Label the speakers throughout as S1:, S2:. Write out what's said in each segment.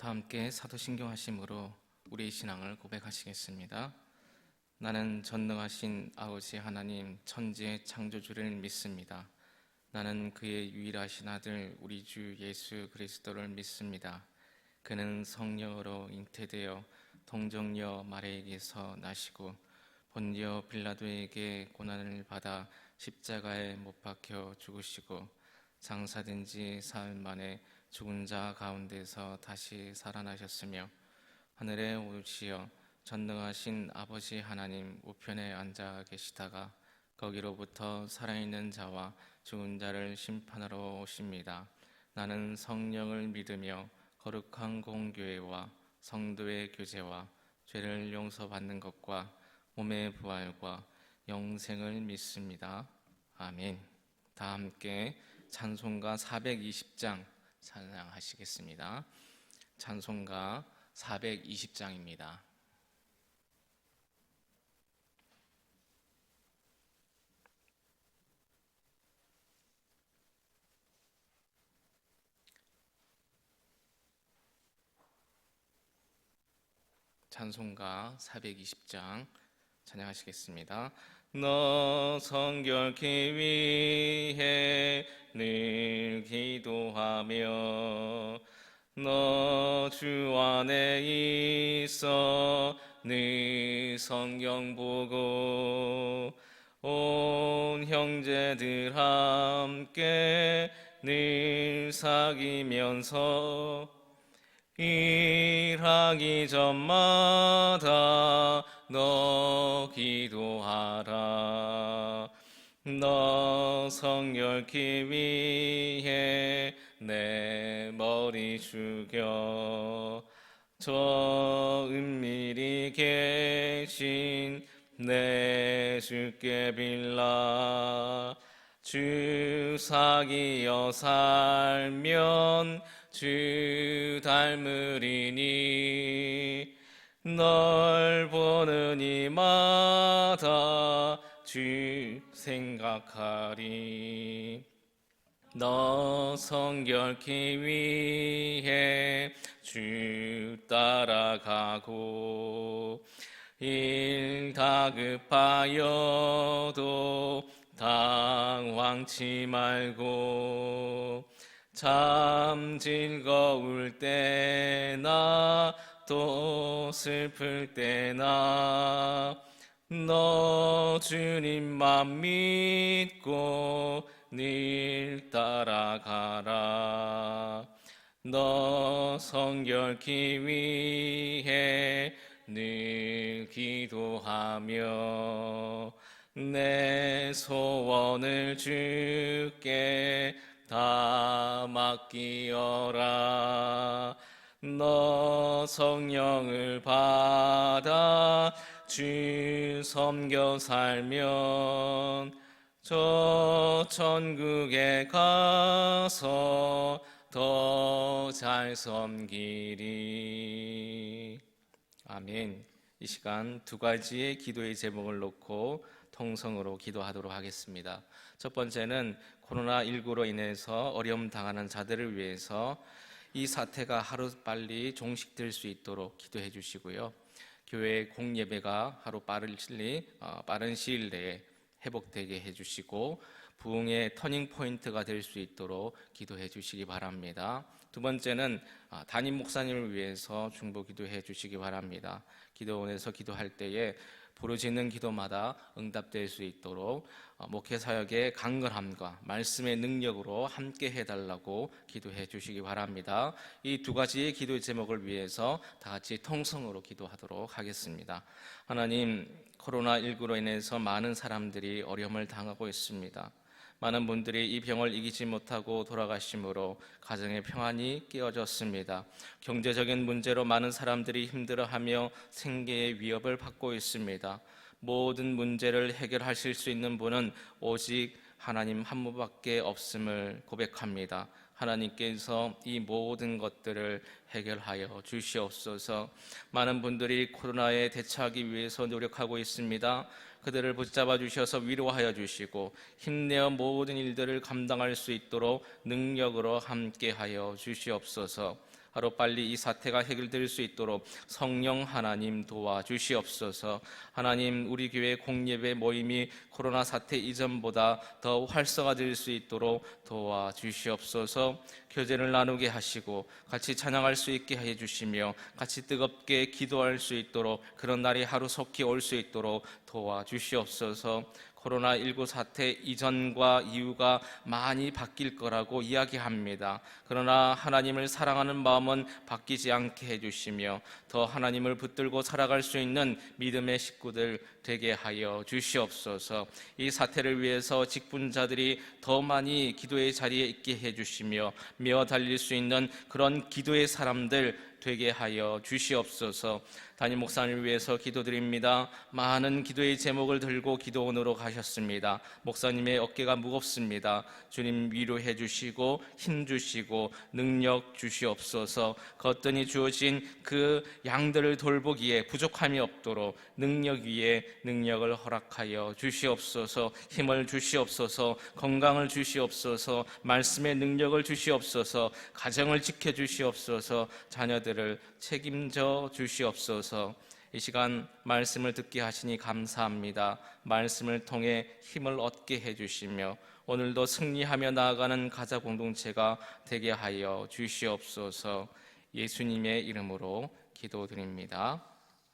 S1: 다 함께 사도신경 하심으로 우리의 신앙을 고백하시겠습니다. 나는 전능하신 아버지 하나님 천지의 창조주를 믿습니다. 나는 그의 유일하신 아들 우리 주 예수 그리스도를 믿습니다. 그는 성령으로 잉태되어 동정녀 마리아에게서 나시고 본디오 빌라도에게 고난을 받아 십자가에 못 박혀 죽으시고 장사된 지 사흘 만에 죽은 자 가운데서 다시 살아나셨으며 하늘에 오르시어 전능하신 아버지 하나님 우편에 앉아 계시다가 거기로부터 살아있는 자와 죽은 자를 심판하러 오십니다. 나는 성령을 믿으며 거룩한 공교회와 성도의 교제와 죄를 용서받는 것과 몸의 부활과 영생을 믿습니다. 아멘. 다 함께 찬송가 420장 찬양하시겠습니다. 찬송가 420장입니다. 찬송가 420장 찬양하시겠습니다. 너 성결케 위해 늘 기도하며 너 주 안에 있어 늘 성경 보고 온 형제들 함께 늘 사귀면서 일하기 전마다 너 기도하라. 너 성결케 위해 내 머리 숙여 저 은밀히 계신 내 주께 빌라. 주 사귀어 살면 주 닮으리니 널 보는 이마다 주 생각하리. 너 성결케 위해 주 따라가고 일 다급하여도 당황치 말고 참 즐거울 때나 또 슬플 때나 너 주님만 믿고 늘 따라가라. 너 성결케 위해 늘 기도하며 내 소원을 주께 다 맡기어라. 너 성령을 받아 주 섬겨 살면 저 천국에 가서 더 잘 섬기리. 아멘. 이 시간 두 가지의 기도의 제목을 놓고 통성으로 기도하도록 하겠습니다. 첫 번째는 코로나19로 인해서 어려움 당하는 자들을 위해서 이 사태가 하루빨리 종식될 수 있도록 기도해 주시고요. 교회 공예배가 하루 빠른 시일 내에 회복되게 해주시고 부흥의 터닝포인트가 될 수 있도록 기도해 주시기 바랍니다. 두 번째는 담임 목사님을 위해서 중보 기도해 주시기 바랍니다. 기도원에서 기도할 때에 부르짖는 기도마다 응답될 수 있도록 목회사역의 강건함과 말씀의 능력으로 함께 해달라고 기도해 주시기 바랍니다. 이 두 가지의 기도의 제목을 위해서 다 같이 통성으로 기도하도록 하겠습니다. 하나님, 코로나19로 인해서 많은 사람들이 어려움을 당하고 있습니다. 많은 분들이 이 병을 이기지 못하고 돌아가심으로 가정의 평안이 깨어졌습니다. 경제적인 문제로 많은 사람들이 힘들어하며 생계의 위협을 받고 있습니다. 모든 문제를 해결하실 수 있는 분은 오직 하나님 한 분밖에 없음을 고백합니다. 하나님께서 이 모든 것들을 해결하여 주시옵소서. 많은 분들이 코로나에 대처하기 위해서 노력하고 있습니다. 그들을 붙잡아 주셔서 위로하여 주시고 힘내어 모든 일들을 감당할 수 있도록 능력으로 함께하여 주시옵소서. 하루빨리 이 사태가 해결될 수 있도록 성령 하나님 도와주시옵소서. 하나님, 우리 교회 공예배 모임이 코로나 사태 이전보다 더 활성화될 수 있도록 도와주시옵소서. 교제를 나누게 하시고 같이 찬양할 수 있게 해주시며 같이 뜨겁게 기도할 수 있도록 그런 날이 하루속히 올 수 있도록 도와주시옵소서. 코로나19 사태 이전과 이후가 많이 바뀔 거라고 이야기합니다. 그러나 하나님을 사랑하는 마음은 바뀌지 않게 해주시며 더 하나님을 붙들고 살아갈 수 있는 믿음의 식구들 되게 하여 주시옵소서. 이 사태를 위해서 직분자들이 더 많이 기도의 자리에 있게 해주시며 메어 달릴 수 있는 그런 기도의 사람들 되게 하여 주시옵소서. 담임 목사님을 위해서 기도드립니다. 많은 기도의 제목을 들고 기도원으로 가셨습니다. 목사님의 어깨가 무겁습니다. 주님 위로해 주시고 힘 주시고 능력 주시옵소서. 거뜬히 주어진 그 양들을 돌보기에 부족함이 없도록 능력 위에 능력을 허락하여 주시옵소서. 힘을 주시옵소서. 건강을 주시옵소서. 말씀의 능력을 주시옵소서. 가정을 지켜주시옵소서. 자녀들을 책임져 주시옵소서. 이 시간 말씀을 듣게 하시니 감사합니다. 말씀을 통해 힘을 얻게 해주시며 오늘도 승리하며 나아가는 가자 공동체가 되게 하여 주시옵소서. 예수님의 이름으로 기도드립니다.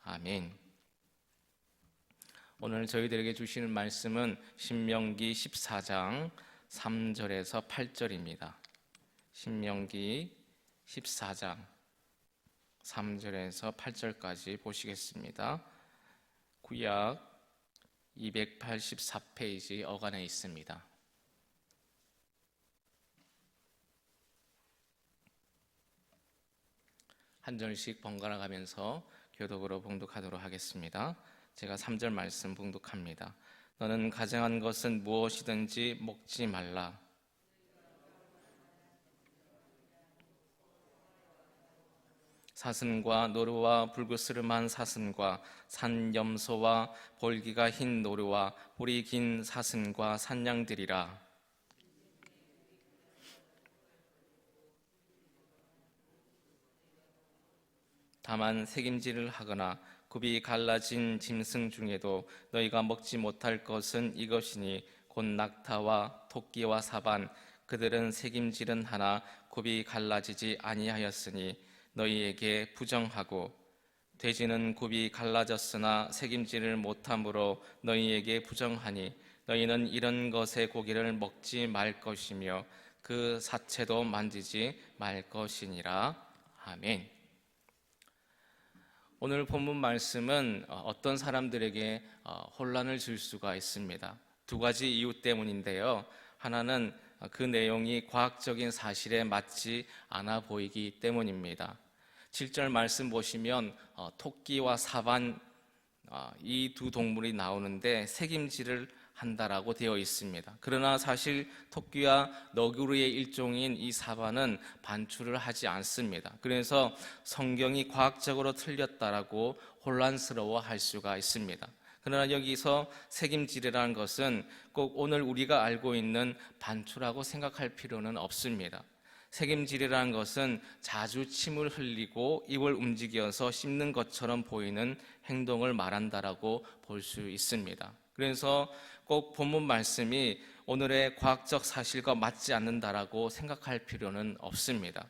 S1: 아멘. 오늘 저희들에게 주시는 말씀은 신명기 14장 3절에서 8절입니다. 신명기 14장 3절에서 8절까지 보시겠습니다. 구약 284페이지 어간에 있습니다. 한 절씩 번갈아 가면서 교독으로 봉독하도록 하겠습니다. 제가 3절 말씀 봉독합니다. 너는 가증한 것은 무엇이든지 먹지 말라. 사슴과 노루와 불그스름한 사슴과 산염소와 볼기가 흰 노루와 볼이 긴 사슴과 산양들이라. 다만 새김질을 하거나 굽이 갈라진 짐승 중에도 너희가 먹지 못할 것은 이것이니 곧 낙타와 토끼와 사반, 그들은 새김질은 하나 굽이 갈라지지 아니하였으니 너희에게 부정하고, 돼지는 굽이 갈라졌으나 새김질을 못함으로 너희에게 부정하니 너희는 이런 것의 고기를 먹지 말 것이며 그 사체도 만지지 말 것이니라. 아멘. 오늘 본문 말씀은 어떤 사람들에게 혼란을 줄 수가 있습니다. 두 가지 이유 때문인데요. 하나는 그 내용이 과학적인 사실에 맞지 않아 보이기 때문입니다. 7절 말씀 보시면 토끼와 사반, 이 두 동물이 나오는데 새김질을 한다라고 되어 있습니다. 그러나 사실 토끼와 너구리의 일종인 이 사반은 반출을 하지 않습니다. 그래서 성경이 과학적으로 틀렸다라고 혼란스러워 할 수가 있습니다. 그러나 여기서 새김질이라는 것은 꼭 오늘 우리가 알고 있는 반출하고 생각할 필요는 없습니다. 새김질이라는 것은 자주 침을 흘리고 입을 움직여서 씹는 것처럼 보이는 행동을 말한다라고 볼 수 있습니다. 그래서 꼭 본문 말씀이 오늘의 과학적 사실과 맞지 않는다라고 생각할 필요는 없습니다.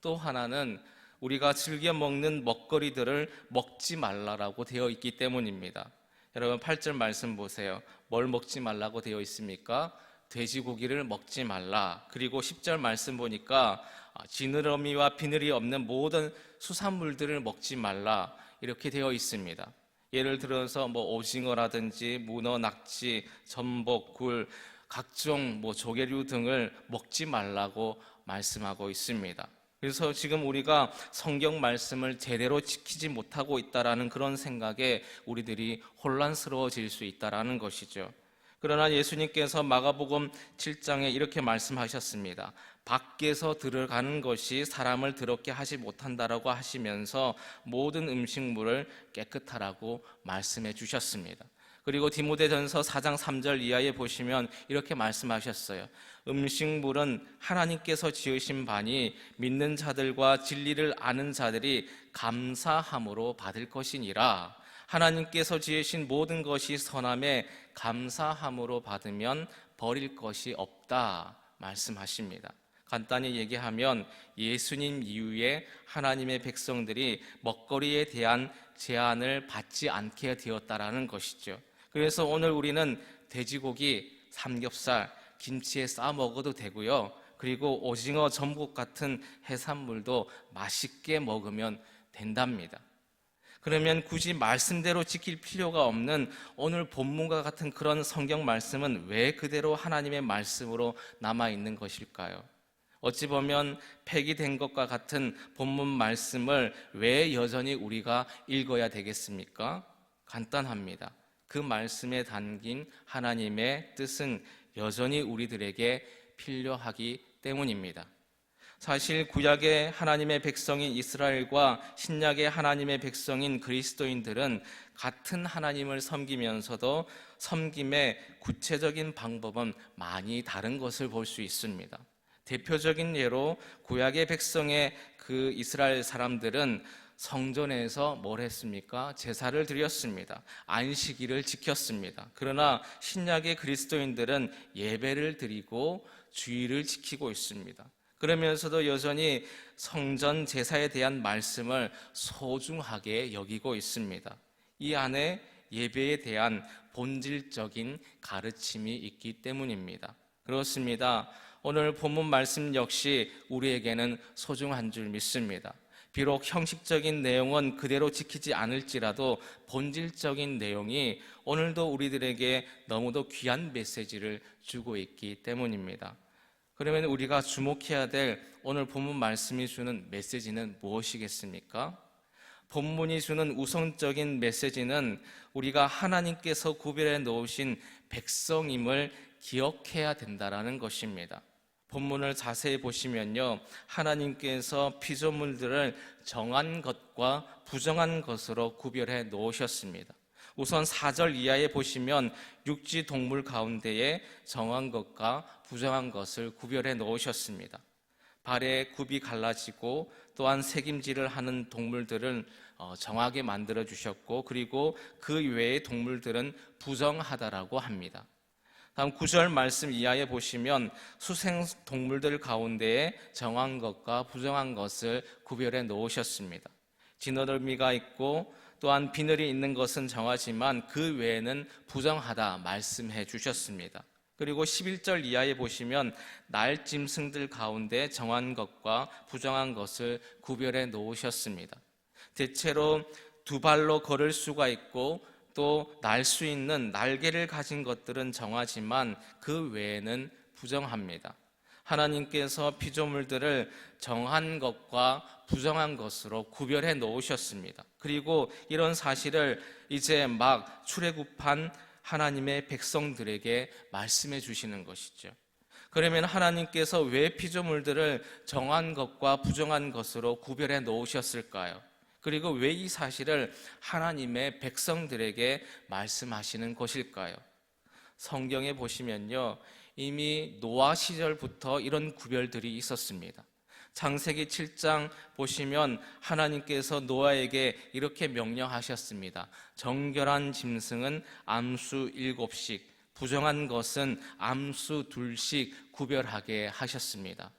S1: 또 하나는 우리가 즐겨 먹는 먹거리들을 먹지 말라라고 되어 있기 때문입니다. 여러분 8절 말씀 보세요. 뭘 먹지 말라고 되어 있습니까? 돼지고기를 먹지 말라. 그리고 10절 말씀 보니까 지느러미와 비늘이 없는 모든 수산물들을 먹지 말라 이렇게 되어 있습니다. 예를 들어서 오징어라든지 문어, 낙지, 전복, 굴, 각종 조개류 등을 먹지 말라고 말씀하고 있습니다. 그래서 지금 우리가 성경 말씀을 제대로 지키지 못하고 있다라는 그런 생각에 우리들이 혼란스러워질 수 있다라는 것이죠. 그러나 예수님께서 마가복음 7장에 이렇게 말씀하셨습니다. 밖에서 들어가는 것이 사람을 더럽게 하지 못한다라고 하시면서 모든 음식물을 깨끗하라고 말씀해 주셨습니다. 그리고 디모데전서 4장 3절 이하에 보시면 이렇게 말씀하셨어요. 음식물은 하나님께서 지으신 바니 믿는 자들과 진리를 아는 자들이 감사함으로 받을 것이니라. 하나님께서 지으신 모든 것이 선함에 감사함으로 받으면 버릴 것이 없다 말씀하십니다. 간단히 얘기하면 예수님 이후에 하나님의 백성들이 먹거리에 대한 제한을 받지 않게 되었다라는 것이죠. 그래서 오늘 우리는 돼지고기, 삼겹살, 김치에 싸 먹어도 되고요. 그리고 오징어, 전복 같은 해산물도 맛있게 먹으면 된답니다. 그러면 굳이 말씀대로 지킬 필요가 없는 오늘 본문과 같은 그런 성경 말씀은 왜 그대로 하나님의 말씀으로 남아있는 것일까요? 어찌 보면 폐기된 것과 같은 본문 말씀을 왜 여전히 우리가 읽어야 되겠습니까? 간단합니다. 그 말씀에 담긴 하나님의 뜻은 여전히 우리들에게 필요하기 때문입니다. 사실 구약의 하나님의 백성인 이스라엘과 신약의 하나님의 백성인 그리스도인들은 같은 하나님을 섬기면서도 섬김의 구체적인 방법은 많이 다른 것을 볼 수 있습니다. 대표적인 예로 구약의 백성의 그 이스라엘 사람들은 성전에서 뭘 했습니까? 제사를 드렸습니다. 안식일을 지켰습니다. 그러나 신약의 그리스도인들은 예배를 드리고 주일을 지키고 있습니다. 그러면서도 여전히 성전 제사에 대한 말씀을 소중하게 여기고 있습니다. 이 안에 예배에 대한 본질적인 가르침이 있기 때문입니다. 그렇습니다. 오늘 본문 말씀 역시 우리에게는 소중한 줄 믿습니다. 비록 형식적인 내용은 그대로 지키지 않을지라도 본질적인 내용이 오늘도 우리들에게 너무도 귀한 메시지를 주고 있기 때문입니다. 그러면 우리가 주목해야 될 오늘 본문 말씀이 주는 메시지는 무엇이겠습니까? 본문이 주는 우선적인 메시지는 우리가 하나님께서 구별해 놓으신 백성임을 기억해야 된다는 것입니다. 본문을 자세히 보시면요, 하나님께서 피조물들을 정한 것과 부정한 것으로 구별해 놓으셨습니다. 우선 4절 이하에 보시면 육지 동물 가운데에 정한 것과 부정한 것을 구별해 놓으셨습니다. 발에 굽이 갈라지고 또한 새김질을 하는 동물들을 정하게 만들어 주셨고, 그리고 그 외의 동물들은 부정하다라고 합니다. 다음 9절 말씀 이하에 보시면 수생 동물들 가운데에 정한 것과 부정한 것을 구별해 놓으셨습니다. 지느러미가 있고 또한 비늘이 있는 것은 정하지만 그 외에는 부정하다 말씀해 주셨습니다. 그리고 11절 이하에 보시면 날짐승들 가운데 정한 것과 부정한 것을 구별해 놓으셨습니다. 대체로 두 발로 걸을 수가 있고 또 날 수 있는 날개를 가진 것들은 정하지만 그 외에는 부정합니다. 하나님께서 피조물들을 정한 것과 부정한 것으로 구별해 놓으셨습니다. 그리고 이런 사실을 이제 막 출애굽한 하나님의 백성들에게 말씀해 주시는 것이죠. 그러면 하나님께서 왜 피조물들을 정한 것과 부정한 것으로 구별해 놓으셨을까요? 그리고 왜 이 사실을 하나님의 백성들에게 말씀하시는 것일까요? 성경에 보시면요, 이미 노아 시절부터 이런 구별들이 있었습니다. 창세기 7장 보시면 하나님께서 노아에게 이렇게 명령하셨습니다. 정결한 짐승은 암수 7씩, 부정한 것은 암수 2씩 구별하게 하셨습니다.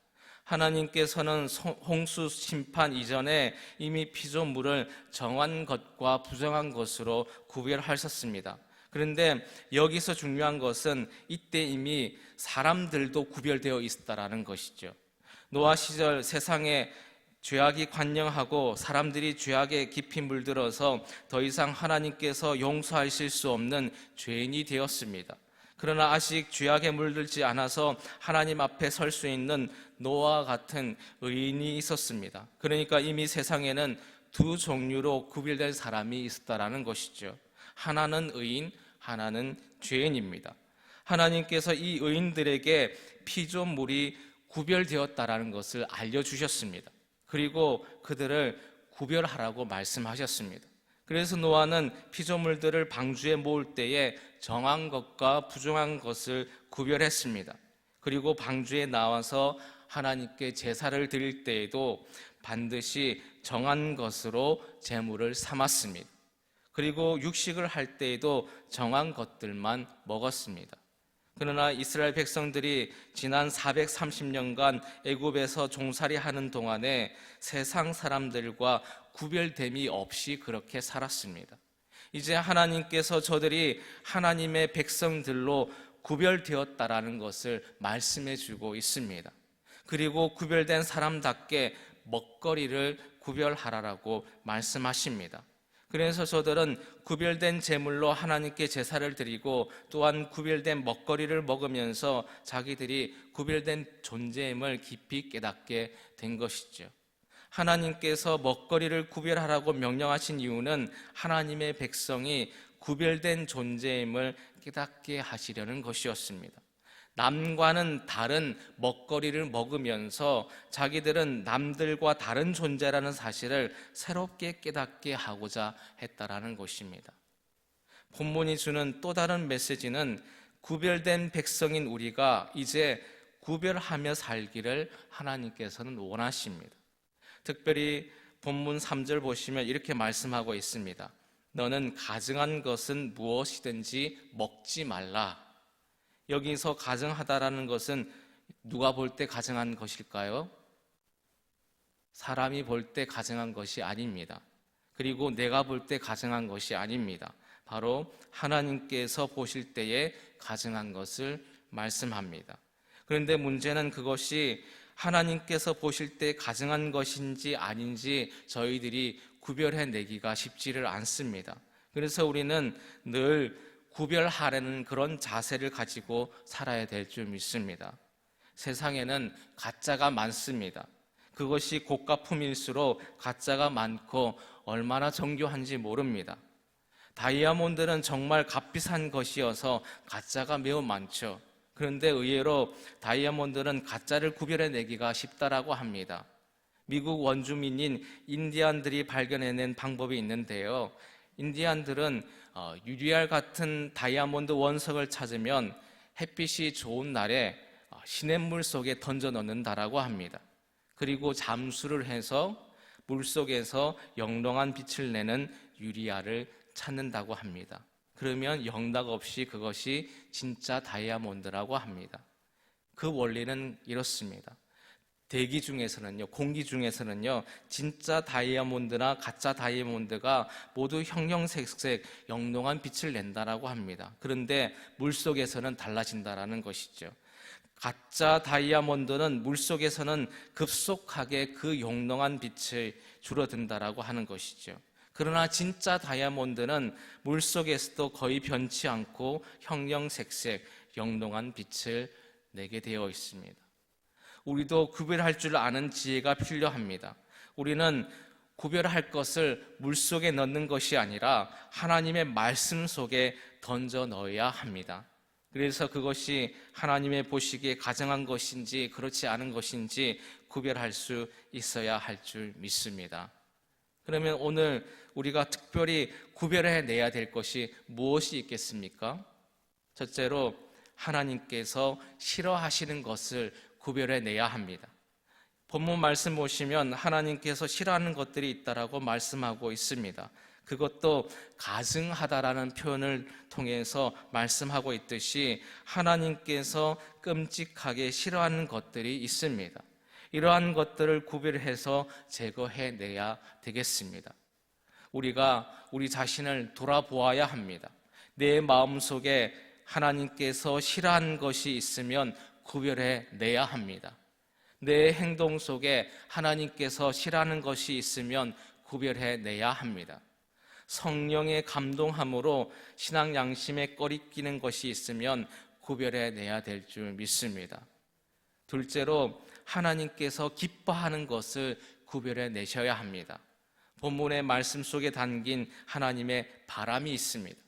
S1: 하나님께서는 홍수 심판 이전에 이미 피조물을 정한 것과 부정한 것으로 구별하셨습니다. 그런데 여기서 중요한 것은 이때 이미 사람들도 구별되어 있었다라는 것이죠. 노아 시절 세상에 죄악이 관영하고 사람들이 죄악에 깊이 물들어서 더 이상 하나님께서 용서하실 수 없는 죄인이 되었습니다. 그러나 아직 죄악에 물들지 않아서 하나님 앞에 설 수 있는 노아와 같은 의인이 있었습니다. 그러니까 이미 세상에는 두 종류로 구별된 사람이 있었다라는 것이죠. 하나는 의인, 하나는 죄인입니다. 하나님께서 이 의인들에게 피조물이 구별되었다라는 것을 알려주셨습니다. 그리고 그들을 구별하라고 말씀하셨습니다. 그래서 노아는 피조물들을 방주에 모을 때에 정한 것과 부정한 것을 구별했습니다. 그리고 방주에 나와서 하나님께 제사를 드릴 때에도 반드시 정한 것으로 제물을 삼았습니다. 그리고 육식을 할 때에도 정한 것들만 먹었습니다. 그러나 이스라엘 백성들이 지난 430년간 애굽에서 종살이하는 동안에 세상 사람들과 구별됨이 없이 그렇게 살았습니다. 이제 하나님께서 저들이 하나님의 백성들로 구별되었다라는 것을 말씀해 주고 있습니다. 그리고 구별된 사람답게 먹거리를 구별하라라고 말씀하십니다. 그래서 저들은 구별된 제물로 하나님께 제사를 드리고 또한 구별된 먹거리를 먹으면서 자기들이 구별된 존재임을 깊이 깨닫게 된 것이죠. 하나님께서 먹거리를 구별하라고 명령하신 이유는 하나님의 백성이 구별된 존재임을 깨닫게 하시려는 것이었습니다. 남과는 다른 먹거리를 먹으면서 자기들은 남들과 다른 존재라는 사실을 새롭게 깨닫게 하고자 했다라는 것입니다. 본문이 주는 또 다른 메시지는 구별된 백성인 우리가 이제 구별하며 살기를 하나님께서는 원하십니다. 특별히 본문 3절 보시면 이렇게 말씀하고 있습니다. 너는 가증한 것은 무엇이든지 먹지 말라. 여기서 가증하다라는 것은 누가 볼 때 가증한 것일까요? 사람이 볼 때 가증한 것이 아닙니다. 그리고 내가 볼 때 가증한 것이 아닙니다. 바로 하나님께서 보실 때에 가증한 것을 말씀합니다. 그런데 문제는 그것이 하나님께서 보실 때 가증한 것인지 아닌지 저희들이 구별해내기가 쉽지를 않습니다. 그래서 우리는 늘 구별하려는 그런 자세를 가지고 살아야 될 줄 믿습니다. 세상에는 가짜가 많습니다. 그것이 고가품일수록 가짜가 많고 얼마나 정교한지 모릅니다. 다이아몬드는 정말 값비싼 것이어서 가짜가 매우 많죠. 그런데 의외로 다이아몬드는 가짜를 구별해내기가 쉽다라고 합니다. 미국 원주민인 인디안들이 발견해낸 방법이 있는데요. 인디안들은 유리알 같은 다이아몬드 원석을 찾으면 햇빛이 좋은 날에 시냇물 속에 던져 넣는다라고 합니다. 그리고 잠수를 해서 물속에서 영롱한 빛을 내는 유리알을 찾는다고 합니다. 그러면 영락 없이 그것이 진짜 다이아몬드라고 합니다. 그 원리는 이렇습니다. 대기 중에서는요, 공기 중에서는요, 진짜 다이아몬드나 가짜 다이아몬드가 모두 형형색색 영롱한 빛을 낸다라고 합니다. 그런데 물속에서는 달라진다라는 것이죠. 가짜 다이아몬드는 물속에서는 급속하게 그 영롱한 빛을 줄어든다라고 하는 것이죠. 그러나 진짜 다이아몬드는 물속에서도 거의 변치 않고 형형색색 영롱한 빛을 내게 되어 있습니다. 우리도 구별할 줄 아는 지혜가 필요합니다. 우리는 구별할 것을 물속에 넣는 것이 아니라 하나님의 말씀 속에 던져 넣어야 합니다. 그래서 그것이 하나님의 보시기에 가증한 것인지 그렇지 않은 것인지 구별할 수 있어야 할 줄 믿습니다. 그러면 오늘 우리가 특별히 구별해내야 될 것이 무엇이 있겠습니까? 첫째로 하나님께서 싫어하시는 것을 구별해내야 합니다. 본문 말씀 보시면 하나님께서 싫어하는 것들이 있다라고 말씀하고 있습니다. 그것도 가증하다라는 표현을 통해서 말씀하고 있듯이 하나님께서 끔찍하게 싫어하는 것들이 있습니다. 이러한 것들을 구별해서 제거해내야 되겠습니다. 우리가 우리 자신을 돌아보아야 합니다. 내 마음속에 하나님께서 싫어하는 것이 있으면 구별해내야 합니다. 내 행동 속에 하나님께서 싫어하는 것이 있으면 구별해내야 합니다. 성령의 감동함으로 신앙 양심에 꺼리끼는 것이 있으면 구별해내야 될 줄 믿습니다. 둘째로 하나님께서 기뻐하는 것을 구별해내셔야 합니다. 본문의 말씀 속에 담긴 하나님의 바람이 있습니다.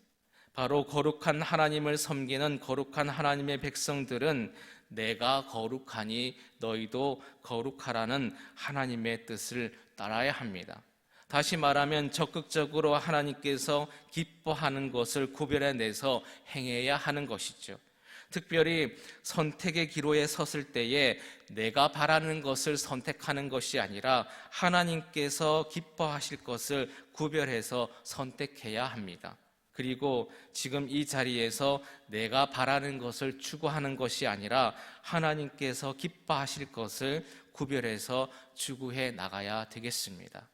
S1: 바로 거룩한 하나님을 섬기는 거룩한 하나님의 백성들은 내가 거룩하니 너희도 거룩하라는 하나님의 뜻을 따라야 합니다. 다시 말하면 적극적으로 하나님께서 기뻐하는 것을 구별해내서 행해야 하는 것이죠. 특별히 선택의 기로에 섰을 때에 내가 바라는 것을 선택하는 것이 아니라 하나님께서 기뻐하실 것을 구별해서 선택해야 합니다. 그리고 지금 이 자리에서 내가 바라는 것을 추구하는 것이 아니라 하나님께서 기뻐하실 것을 구별해서 추구해 나가야 되겠습니다.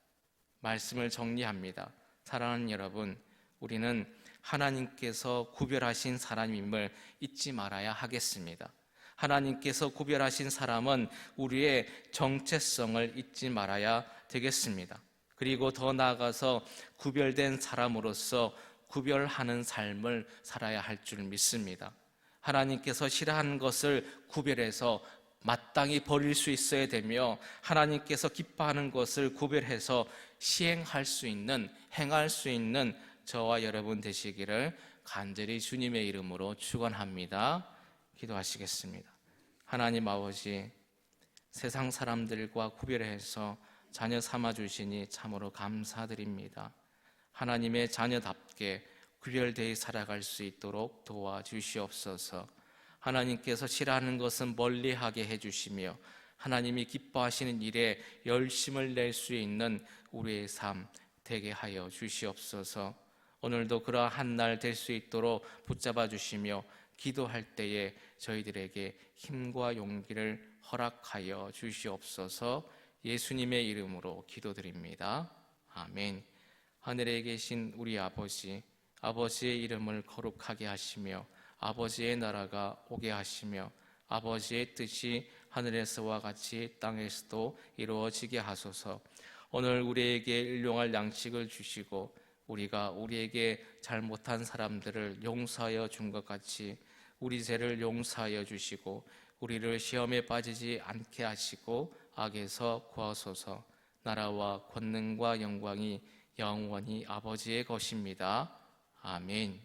S1: 말씀을 정리합니다. 사랑하는 여러분, 우리는 하나님께서 구별하신 사람임을 잊지 말아야 하겠습니다. 하나님께서 구별하신 사람은 우리의 정체성을 잊지 말아야 되겠습니다. 그리고 더 나아가서 구별된 사람으로서 구별하는 삶을 살아야 할 줄 믿습니다. 하나님께서 싫어하는 것을 구별해서 마땅히 버릴 수 있어야 되며 하나님께서 기뻐하는 것을 구별해서 시행할 수 있는, 행할 수 있는 저와 여러분 되시기를 간절히 주님의 이름으로 축원합니다. 기도하시겠습니다. 하나님 아버지, 세상 사람들과 구별해서 자녀 삼아 주시니 참으로 감사드립니다. 하나님의 자녀답게 구별되어 살아갈 수 있도록 도와주시옵소서. 하나님께서 싫어하는 것은 멀리하게 해주시며 하나님이 기뻐하시는 일에 열심을 낼 수 있는 우리의 삶 되게 하여 주시옵소서. 오늘도 그러한 날 될 수 있도록 붙잡아 주시며 기도할 때에 저희들에게 힘과 용기를 허락하여 주시옵소서. 예수님의 이름으로 기도드립니다. 아멘. 하늘에 계신 우리 아버지, 아버지의 이름을 거룩하게 하시며 아버지의 나라가 오게 하시며 아버지의 뜻이 하늘에서와 같이 땅에서도 이루어지게 하소서. 오늘 우리에게 일용할 양식을 주시고 우리가 우리에게 잘못한 사람들을 용서하여 준 것 같이 우리 죄를 용서하여 주시고 우리를 시험에 빠지지 않게 하시고 악에서 구하소서. 나라와 권능과 영광이 영원히 아버지의 것입니다. 아멘.